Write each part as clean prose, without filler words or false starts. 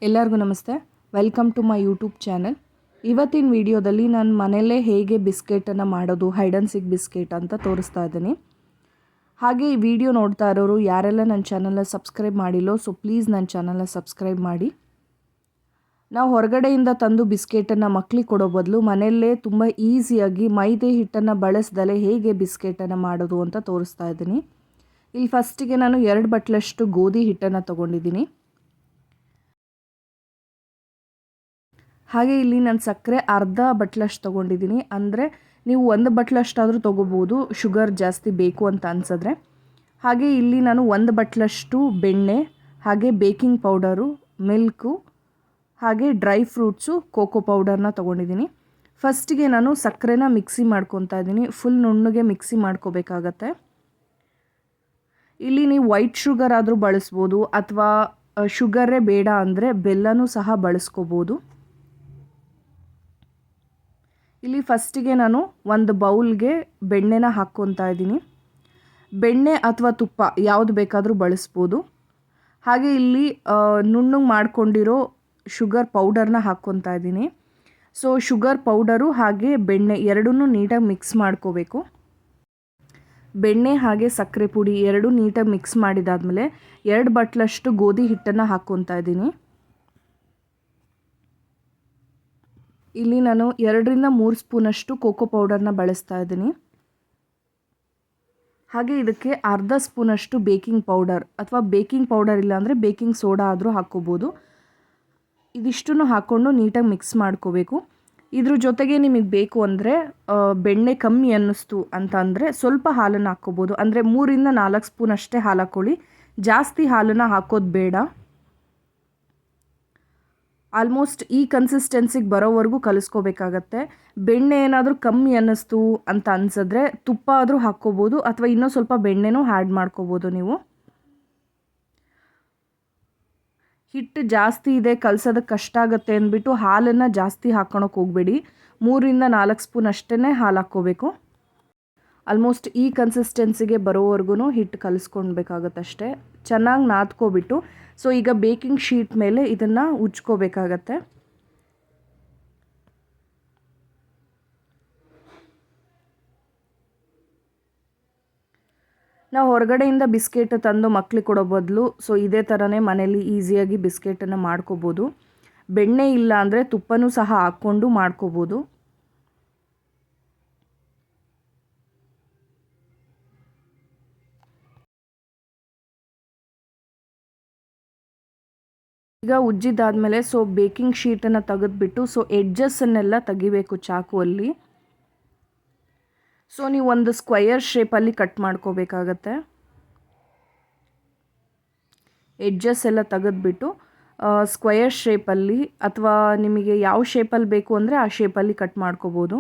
ಎಲ್ಲರಿಗೂ ನಮಸ್ತೆ. Welcome to my YouTube channel. ಇವತ್ತಿನ ವಿಡಿಯೋದಲ್ಲಿ ನಾನು ಮನೆಯಲ್ಲೇ ಹೇಗೆ ಬಿಸ್ಕೆಟನ್ನು ಮಾಡೋದು, ಹೈಡ್ ಆ್ಯಂಡ್ ಸೀಕ್ ಬಿಸ್ಕೆಟ್ ಅಂತ ತೋರಿಸ್ತಾ ಇದ್ದೀನಿ. ಹಾಗೆ ಈ ವಿಡಿಯೋ ನೋಡ್ತಾ ಇರೋರು ಯಾರೆಲ್ಲ ನನ್ನ ಚಾನಲ್ನ ಸಬ್ಸ್ಕ್ರೈಬ್ ಮಾಡಿಲ್ಲೋ, ಸೊ ಪ್ಲೀಸ್ ನನ್ನ ಚಾನಲ್ನ ಸಬ್ಸ್ಕ್ರೈಬ್ ಮಾಡಿ. ನಾವು ಹೊರಗಡೆಯಿಂದ ತಂದು ಬಿಸ್ಕೆಟನ್ನು ಮಕ್ಕಳಿಗೆ ಕೊಡೋ ಬದಲು ಮನೆಯಲ್ಲೇ ತುಂಬ ಈಸಿಯಾಗಿ ಮೈದೆ ಹಿಟ್ಟನ್ನು ಬಳಸ್ದಲೇ ಹೇಗೆ ಬಿಸ್ಕೆಟನ್ನು ಮಾಡೋದು ಅಂತ ತೋರಿಸ್ತಾ ಇದ್ದೀನಿ. ಇಲ್ಲಿ ಫಸ್ಟಿಗೆ ನಾನು 2 ಬಟ್ಲಷ್ಟು ಗೋಧಿ ಹಿಟ್ಟನ್ನು ತೊಗೊಂಡಿದ್ದೀನಿ. ಹಾಗೆ ಇಲ್ಲಿ ನಾನು ಸಕ್ಕರೆ ಅರ್ಧ ಬಟ್ಲಷ್ಟು ತೊಗೊಂಡಿದ್ದೀನಿ. ಅಂದರೆ ನೀವು 1 ಬಟ್ಲಷ್ಟಾದರೂ ತೊಗೋಬೋದು, ಶುಗರ್ ಜಾಸ್ತಿ ಬೇಕು ಅಂತ ಅನಿಸಿದ್ರೆ. ಹಾಗೆ ಇಲ್ಲಿ ನಾನು 1 ಬಟ್ಲಷ್ಟು ಬೆಣ್ಣೆ, ಹಾಗೆ ಬೇಕಿಂಗ್ ಪೌಡರು, ಮಿಲ್ಕು, ಹಾಗೆ ಡ್ರೈ ಫ್ರೂಟ್ಸು, ಕೋಕೋ ಪೌಡರ್ನ ತೊಗೊಂಡಿದ್ದೀನಿ. ಫಸ್ಟಿಗೆ ನಾನು ಸಕ್ಕರೆನ ಮಿಕ್ಸಿ ಮಾಡ್ಕೊತಾ ಇದ್ದೀನಿ. ಫುಲ್ ನುಣ್ಣಗೆ ಮಿಕ್ಸಿ ಮಾಡ್ಕೋಬೇಕಾಗತ್ತೆ. ಇಲ್ಲಿ ನೀವು ವೈಟ್ ಶುಗರ್ ಆದರೂ ಬಳಸ್ಬೋದು, ಅಥವಾ ಶುಗರೇ ಬೇಡ ಅಂದರೆ ಬೆಲ್ಲನೂ ಸಹ ಬಳಸ್ಕೋಬೋದು. ಇಲ್ಲಿ ಫಸ್ಟಿಗೆ ನಾನು ಒಂದು ಬೌಲ್ಗೆ ಬೆಣ್ಣೆನ ಹಾಕ್ಕೊತಾ ಇದ್ದೀನಿ. ಬೆಣ್ಣೆ ಅಥವಾ ತುಪ್ಪ ಯಾವುದು ಬೇಕಾದರೂ ಬಳಸ್ಬೋದು. ಹಾಗೆ ಇಲ್ಲಿ ನುಣ್ಣಗೆ ಮಾಡ್ಕೊಂಡಿರೋ ಶುಗರ್ ಪೌಡರ್ನ ಹಾಕ್ಕೊತಾ ಇದ್ದೀನಿ. ಸೊ ಶುಗರ್ ಪೌಡರು ಹಾಗೆ ಬೆಣ್ಣೆ ಎರಡನ್ನೂ ನೀಟಾಗಿ ಮಿಕ್ಸ್ ಮಾಡ್ಕೋಬೇಕು. ಬೆಣ್ಣೆ ಹಾಗೆ ಸಕ್ಕರೆ ಪುಡಿ ಎರಡೂ ನೀಟಾಗಿ ಮಿಕ್ಸ್ ಮಾಡಿದಾದಮೇಲೆ 2 ಬಟ್ಲಷ್ಟು ಗೋಧಿ ಹಿಟ್ಟನ್ನು ಹಾಕ್ಕೊತಾ ಇದ್ದೀನಿ. ಇಲ್ಲಿ ನಾನು 2 ರಿಂದ 3 ಸ್ಪೂನಷ್ಟು ಕೋಕೋ ಪೌಡರ್ನ ಬಳಸ್ತಾ ಇದ್ದೀನಿ. ಹಾಗೆ ಇದಕ್ಕೆ ಅರ್ಧ ಸ್ಪೂನಷ್ಟು ಬೇಕಿಂಗ್ ಪೌಡರ್, ಅಥವಾ ಬೇಕಿಂಗ್ ಪೌಡರ್ ಇಲ್ಲಾಂದರೆ ಬೇಕಿಂಗ್ ಸೋಡಾ ಆದರೂ ಹಾಕ್ಕೋಬೋದು. ಇದಿಷ್ಟನ್ನು ಹಾಕ್ಕೊಂಡು ನೀಟಾಗಿ ಮಿಕ್ಸ್ ಮಾಡ್ಕೋಬೇಕು. ಇದ್ರ ಜೊತೆಗೆ ನಿಮಗೆ ಬೇಕು ಅಂದರೆ ಬೆಣ್ಣೆ ಕಮ್ಮಿ ಅನ್ನಿಸ್ತು ಅಂತ ಅಂದರೆ ಸ್ವಲ್ಪ ಹಾಲನ್ನು ಹಾಕ್ಕೋಬೋದು. ಅಂದರೆ 3 ರಿಂದ 4 ಸ್ಪೂನ್ ಅಷ್ಟೇ ಹಾಲು ಹಾಕ್ಕೊಳ್ಳಿ, ಜಾಸ್ತಿ ಹಾಲನ್ನು ಹಾಕೋದು ಬೇಡ. ಆಲ್ಮೋಸ್ಟ್ ಈ ಕನ್ಸಿಸ್ಟೆನ್ಸಿಗೆ ಬರೋವರೆಗೂ ಕಲಿಸ್ಕೋಬೇಕಾಗತ್ತೆ. ಬೆಣ್ಣೆ ಏನಾದರೂ ಕಮ್ಮಿ ಅನ್ನಿಸ್ತು ಅಂತ ಅನಿಸಿದ್ರೆ ತುಪ್ಪ ಆದರೂ ಹಾಕ್ಕೋಬೋದು, ಅಥವಾ ಇನ್ನೂ ಸ್ವಲ್ಪ ಬೆಣ್ಣೆನೂ ಆ್ಯಡ್ ಮಾಡ್ಕೋಬೋದು. ನೀವು ಹಿಟ್ಟು ಜಾಸ್ತಿ ಇದೆ, ಕಲಸೋದಕ್ಕೆ ಕಷ್ಟ ಆಗುತ್ತೆ ಅಂದ್ಬಿಟ್ಟು ಹಾಲನ್ನು ಜಾಸ್ತಿ ಹಾಕ್ಕೊಳಕ್ಕೆ ಹೋಗಬೇಡಿ. 3 ರಿಂದ 4 ಸ್ಪೂನ್ ಅಷ್ಟೇ ಹಾಲು ಹಾಕ್ಕೋಬೇಕು. ಆಲ್ಮೋಸ್ಟ್ ಈ ಕನ್ಸಿಸ್ಟೆನ್ಸಿಗೆ ಬರೋವರೆಗೂ ಹಿಟ್ಟು ಕಲಿಸ್ಕೊಳ್ಬೇಕಾಗತ್ತಷ್ಟೇ. ಚೆನ್ನಾಗಿ ನಾದ್ಕೋಬಿಟ್ಟು ಸೊ ಈಗ ಬೇಕಿಂಗ್ ಶೀಟ್ ಮೇಲೆ ಇದನ್ನು ಉಜ್ಕೋಬೇಕಾಗತ್ತೆ. ನಾವು ಹೊರಗಡೆಯಿಂದ ಬಿಸ್ಕೆಟ್ ತಂದು ಮಕ್ಕಳಿಗೆ ಕೊಡೋ ಬದಲು ಸೊ ಇದೇ ಥರನೇ ಮನೇಲಿ ಈಸಿಯಾಗಿ ಬಿಸ್ಕೆಟನ್ನು ಮಾಡ್ಕೋಬೋದು. ಬೆಣ್ಣೆ ಇಲ್ಲ ಅಂದರೆ ತುಪ್ಪನೂ ಸಹ ಹಾಕ್ಕೊಂಡು ಮಾಡ್ಕೋಬೋದು. ಈಗ ಉಜ್ಜಿದಾದಮೇಲೆ ಸೊ ಬೇಕಿಂಗ್ ಶೀಟನ್ನು ತೆಗೆದುಬಿಟ್ಟು ಸೊ ಎಡ್ಜಸ್ಸನ್ನೆಲ್ಲ ತೆಗಿಬೇಕು ಚಾಕುವಲ್ಲಿ. ಸೊ ನೀವು ಒಂದು ಸ್ಕ್ವಯರ್ ಶೇಪಲ್ಲಿ ಕಟ್ ಮಾಡ್ಕೋಬೇಕಾಗತ್ತೆ. ಎಡ್ಜಸ್ ಎಲ್ಲ ತೆಗೆದುಬಿಟ್ಟು ಸ್ಕ್ವಯರ್ ಶೇಪಲ್ಲಿ, ಅಥವಾ ನಿಮಗೆ ಯಾವ ಶೇಪಲ್ಲಿ ಬೇಕು ಅಂದರೆ ಆ ಶೇಪಲ್ಲಿ ಕಟ್ ಮಾಡ್ಕೋಬೋದು.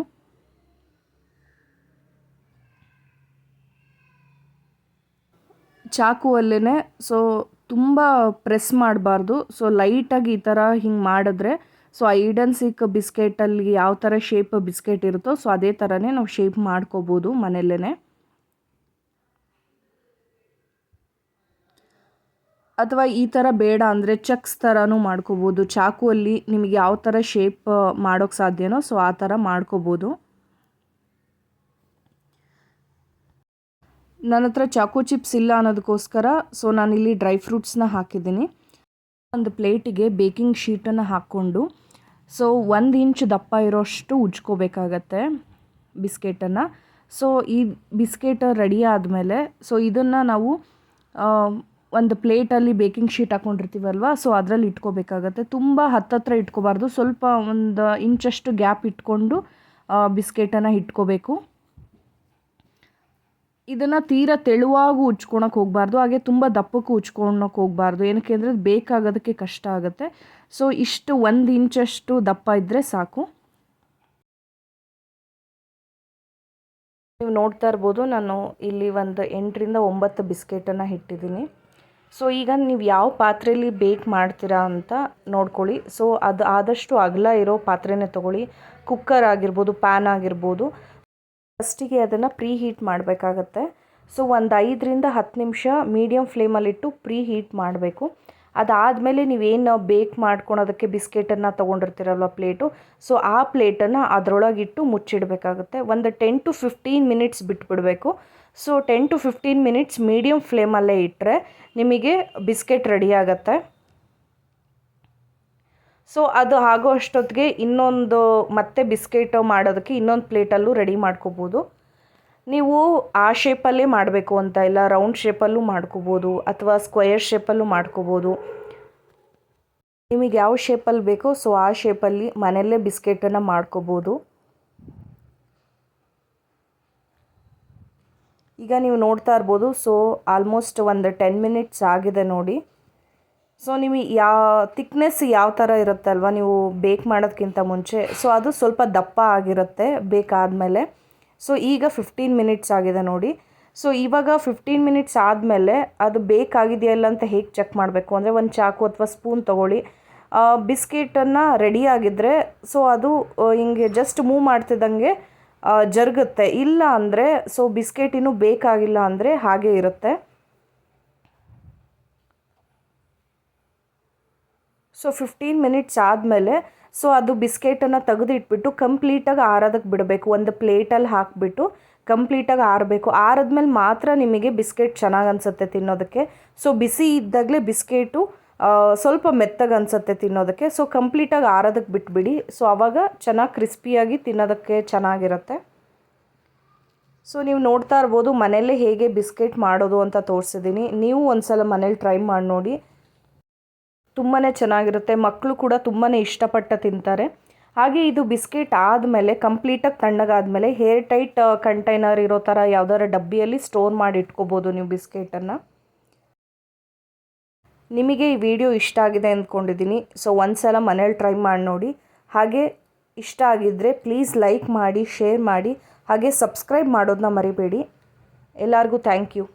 ಚಾಕುವಲ್ಲೇ ಸೊ ತುಂಬ ಪ್ರೆಸ್ ಮಾಡಬಾರ್ದು. ಸೊ ಲೈಟಾಗಿ ಈ ಥರ ಹಿಂಗೆ ಮಾಡಿದ್ರೆ ಸೊ ಹೈಡ್ ಆ್ಯಂಡ್ ಸೀಕ್ ಬಿಸ್ಕೆಟಲ್ಲಿ ಯಾವ ಥರ ಶೇಪ್ ಬಿಸ್ಕೆಟ್ ಇರುತ್ತೋ ಸೊ ಅದೇ ಥರನೇ ನಾವು ಶೇಪ್ ಮಾಡ್ಕೋಬೋದು ಮನೆಯಲ್ಲೇ. ಅಥವಾ ಈ ಥರ ಬೇಡ ಅಂದರೆ ಚಕ್ಸ್ ಥರನೂ ಮಾಡ್ಕೋಬೋದು. ಚಾಕುವಲ್ಲಿ ನಿಮಗೆ ಯಾವ ಥರ ಶೇಪ್ ಮಾಡೋಕ್ಕೆ ಸಾಧ್ಯನೋ ಸೊ ಆ ಥರ ಮಾಡ್ಕೋಬೋದು. ನನ್ನ ಹತ್ರ ಚಾಕು ಚಿಪ್ಸ್ ಇಲ್ಲ ಅನ್ನೋದಕ್ಕೋಸ್ಕರ ಸೊ ನಾನಿಲ್ಲಿ ಡ್ರೈ ಫ್ರೂಟ್ಸ್ನ ಹಾಕಿದ್ದೀನಿ. ಒಂದು ಪ್ಲೇಟಿಗೆ ಬೇಕಿಂಗ್ ಶೀಟನ್ನು ಹಾಕ್ಕೊಂಡು ಸೊ 1 ಇಂಚ್ ದಪ್ಪ ಇರೋಷ್ಟು ಉಜ್ಕೋಬೇಕಾಗತ್ತೆ ಬಿಸ್ಕೆಟನ್ನು. ಸೊ ಈ ಬಿಸ್ಕೆಟ್ ರೆಡಿ ಆದಮೇಲೆ ಸೊ ಇದನ್ನು ನಾವು ಒಂದು ಪ್ಲೇಟಲ್ಲಿ ಬೇಕಿಂಗ್ ಶೀಟ್ ಹಾಕ್ಕೊಂಡಿರ್ತೀವಲ್ವ ಸೊ ಅದರಲ್ಲಿ ಇಟ್ಕೋಬೇಕಾಗತ್ತೆ. ತುಂಬ ಹತ್ತತ್ರ ಇಟ್ಕೋಬಾರ್ದು, ಸ್ವಲ್ಪ 1 ಇಂಚಷ್ಟು ಗ್ಯಾಪ್ ಇಟ್ಕೊಂಡು ಬಿಸ್ಕೆಟನ್ನು ಇಟ್ಕೋಬೇಕು. ಇದನ್ನು ತೀರಾ ತೆಳುವಾಗಿ ಉಜ್ಕೊಳಕ್ಕೆ ಹೋಗಬಾರ್ದು, ಹಾಗೆ ತುಂಬ ದಪ್ಪಕ್ಕೂ ಉಜ್ಕೊಳಕ್ಕೆ ಹೋಗಬಾರ್ದು. ಏನಕ್ಕೆ ಅಂದರೆ ಬೇಕಾಗೋದಕ್ಕೆ ಕಷ್ಟ ಆಗುತ್ತೆ. ಸೊ ಇಷ್ಟು 1 ಇಂಚಷ್ಟು ದಪ್ಪ ಇದ್ದರೆ ಸಾಕು. ನೀವು ನೋಡ್ತಾ ಇರ್ಬೋದು, ನಾನು ಇಲ್ಲಿ ಒಂದು 8 ರಿಂದ 9 ಬಿಸ್ಕೆಟನ್ನು ಇಟ್ಟಿದ್ದೀನಿ. ಸೊ ಈಗ ನೀವು ಯಾವ ಪಾತ್ರೆಯಲ್ಲಿ ಬೇಕ್ ಮಾಡ್ತೀರಾ ಅಂತ ನೋಡ್ಕೊಳ್ಳಿ. ಸೊ ಅದು ಆದಷ್ಟು ಅಗಲ ಇರೋ ಪಾತ್ರೆನೇ ತೊಗೊಳ್ಳಿ. ಕುಕ್ಕರ್ ಆಗಿರ್ಬೋದು, ಪ್ಯಾನ್ ಆಗಿರ್ಬೋದು. ಫಸ್ಟಿಗೆ ಅದನ್ನು ಪ್ರೀ ಹೀಟ್ ಮಾಡಬೇಕಾಗತ್ತೆ. ಸೊ ಒಂದು 5 ರಿಂದ 10 ನಿಮಿಷ ಮೀಡಿಯಮ್ ಫ್ಲೇಮಲ್ಲಿಟ್ಟು ಪ್ರೀ ಹೀಟ್ ಮಾಡಬೇಕು. ಅದಾದಮೇಲೆ ನೀವೇನು ಬೇಕ್ ಮಾಡ್ಕೊಳೋದಕ್ಕೆ ಬಿಸ್ಕೆಟನ್ನು ತೊಗೊಂಡಿರ್ತೀರಲ್ವ ಪ್ಲೇಟು, ಸೊ ಆ ಪ್ಲೇಟನ್ನು ಅದರೊಳಗಿಟ್ಟು ಮುಚ್ಚಿಡಬೇಕಾಗುತ್ತೆ. ಒಂದು 10 to 15 ಮಿನಿಟ್ಸ್ ಬಿಟ್ಬಿಡಬೇಕು. ಸೊ 10 to 15 ಮಿನಿಟ್ಸ್ ಮೀಡಿಯಮ್ ಫ್ಲೇಮಲ್ಲೇ ಇಟ್ಟರೆ ನಿಮಗೆ ಬಿಸ್ಕೆಟ್ ರೆಡಿ ಆಗುತ್ತೆ. ಸೊ ಅದು ಆಗೋ ಅಷ್ಟೊತ್ತಿಗೆ ಇನ್ನೊಂದು ಮತ್ತೆ ಬಿಸ್ಕೆಟ್ ಮಾಡೋದಕ್ಕೆ ಇನ್ನೊಂದು ಪ್ಲೇಟಲ್ಲೂ ರೆಡಿ ಮಾಡ್ಕೋಬೋದು. ನೀವು ಆ ಶೇಪಲ್ಲೇ ಮಾಡಬೇಕು ಅಂತ ಇಲ್ಲ, ರೌಂಡ್ ಶೇಪಲ್ಲೂ ಮಾಡ್ಕೋಬೋದು ಅಥವಾ ಸ್ಕ್ವಯರ್ ಶೇಪಲ್ಲೂ ಮಾಡ್ಕೋಬೋದು. ನಿಮಗೆ ಯಾವ ಶೇಪಲ್ಲಿ ಬೇಕೋ ಸೊ ಆ ಶೇಪಲ್ಲಿ ಮನೆಯಲ್ಲೇ ಬಿಸ್ಕೆಟನ್ನು ಮಾಡ್ಕೋಬೋದು. ಈಗ ನೀವು ನೋಡ್ತಾ ಇರ್ಬೋದು, ಸೊ ಆಲ್ಮೋಸ್ಟ್ ಒಂದು 10 ಮಿನಿಟ್ಸ್ ಆಗಿದೆ ನೋಡಿ. ಸೊ ನಿಮಗೆ ಥಿಕ್ನೆಸ್ ಯಾವ ಥರ ಇರುತ್ತಲ್ವ ನೀವು ಬೇಕ್ ಮಾಡೋದಕ್ಕಿಂತ ಮುಂಚೆ, ಸೊ ಅದು ಸ್ವಲ್ಪ ದಪ್ಪ ಆಗಿರುತ್ತೆ ಬೇಕಾದಮೇಲೆ. ಸೊ ಈಗ 15 ಮಿನಿಟ್ಸ್ ಆಗಿದೆ ನೋಡಿ. ಸೊ ಇವಾಗ 15 ಮಿನಿಟ್ಸ್ ಆದಮೇಲೆ ಅದು ಬೇಕಾಗಿದೆಯಲ್ಲ ಅಂತ ಹೇಗೆ ಚೆಕ್ ಮಾಡಬೇಕು ಅಂದರೆ, ಒಂದು ಚಾಕು ಅಥವಾ ಸ್ಪೂನ್ ತೊಗೊಳ್ಳಿ. ಬಿಸ್ಕೆಟನ್ನು ರೆಡಿಯಾಗಿದ್ದರೆ ಸೊ ಅದು ಹಿಂಗೆ ಜಸ್ಟ್ ಮೂವ್ ಮಾಡ್ತಿದ್ದಂಗೆ ಜರುಗುತ್ತೆ. ಇಲ್ಲ ಅಂದರೆ ಸೊ ಬಿಸ್ಕೆಟ್ ಇನ್ನೂ ಬೇಕಾಗಿಲ್ಲ ಅಂದರೆ ಹಾಗೆ ಇರುತ್ತೆ. ಸೊ 15 ಮಿನಿಟ್ಸ್ ಆದಮೇಲೆ ಸೊ ಅದು ಬಿಸ್ಕೆಟನ್ನು ತೆಗೆದಿಟ್ಬಿಟ್ಟು ಕಂಪ್ಲೀಟಾಗಿ ಆರೋದಕ್ಕೆ ಬಿಡಬೇಕು. ಒಂದು ಪ್ಲೇಟಲ್ಲಿ ಹಾಕಿಬಿಟ್ಟು ಕಂಪ್ಲೀಟಾಗಿ ಆರಬೇಕು. ಆರಿದ್ಮೇಲೆ ಮಾತ್ರ ನಿಮಗೆ ಬಿಸ್ಕೆಟ್ ಚೆನ್ನಾಗಿ ಅನಿಸುತ್ತೆ ತಿನ್ನೋದಕ್ಕೆ. ಸೊ ಬಿಸಿ ಇದ್ದಾಗಲೇ ಬಿಸ್ಕೆಟು ಸ್ವಲ್ಪ ಮೆತ್ತಗೆ ಅನಿಸುತ್ತೆ ತಿನ್ನೋದಕ್ಕೆ. ಸೊ ಕಂಪ್ಲೀಟಾಗಿ ಆರೋದಕ್ಕೆ ಬಿಟ್ಬಿಡಿ. ಸೊ ಆವಾಗ ಚೆನ್ನಾಗಿ ಕ್ರಿಸ್ಪಿಯಾಗಿ ತಿನ್ನೋದಕ್ಕೆ ಚೆನ್ನಾಗಿರುತ್ತೆ. ಸೊ ನೀವು ನೋಡ್ತಾ ಇರ್ಬೋದು ಮನೆಯಲ್ಲೇ ಹೇಗೆ ಬಿಸ್ಕೆಟ್ ಮಾಡೋದು ಅಂತ ತೋರಿಸಿದ್ದೀನಿ. ನೀವು ಒಂದು ಸಲ ಮನೇಲಿ ಟ್ರೈ ಮಾಡಿ ನೋಡಿ, ತುಂಬಾ ಚೆನ್ನಾಗಿರುತ್ತೆ. ಮಕ್ಕಳು ಕೂಡ ತುಂಬಾ ಇಷ್ಟಪಟ್ಟು ತಿಂತಾರೆ. ಹಾಗೆ ಇದು ಬಿಸ್ಕೆಟ್ ಆದಮೇಲೆ ಕಂಪ್ಲೀಟಾಗಿ ತಣ್ಣಗಾದಮೇಲೆ ಹೇರ್ ಟೈಟ್ ಕಂಟೈನರ್ ಇರೋ ಥರ ಯಾವುದಾದ್ರು ಡಬ್ಬಿಯಲ್ಲಿ ಸ್ಟೋರ್ ಮಾಡಿ ಇಟ್ಕೋಬೋದು ನೀವು ಬಿಸ್ಕೆಟನ್ನು. ನಿಮಗೆ ಈ ವಿಡಿಯೋ ಇಷ್ಟ ಆಗಿದೆ ಅಂದ್ಕೊಂಡಿದ್ದೀನಿ. ಸೊ ಒಂದು ಸಲ ಮನೇಲಿ ಟ್ರೈ ಮಾಡಿ ನೋಡಿ. ಹಾಗೆ ಇಷ್ಟ ಆಗಿದ್ದರೆ ಪ್ಲೀಸ್ ಲೈಕ್ ಮಾಡಿ, ಶೇರ್ ಮಾಡಿ, ಹಾಗೆ ಸಬ್ಸ್ಕ್ರೈಬ್ ಮಾಡೋದನ್ನ ಮರಿಬೇಡಿ. ಎಲ್ಲರಿಗೂ ಥ್ಯಾಂಕ್ ಯು.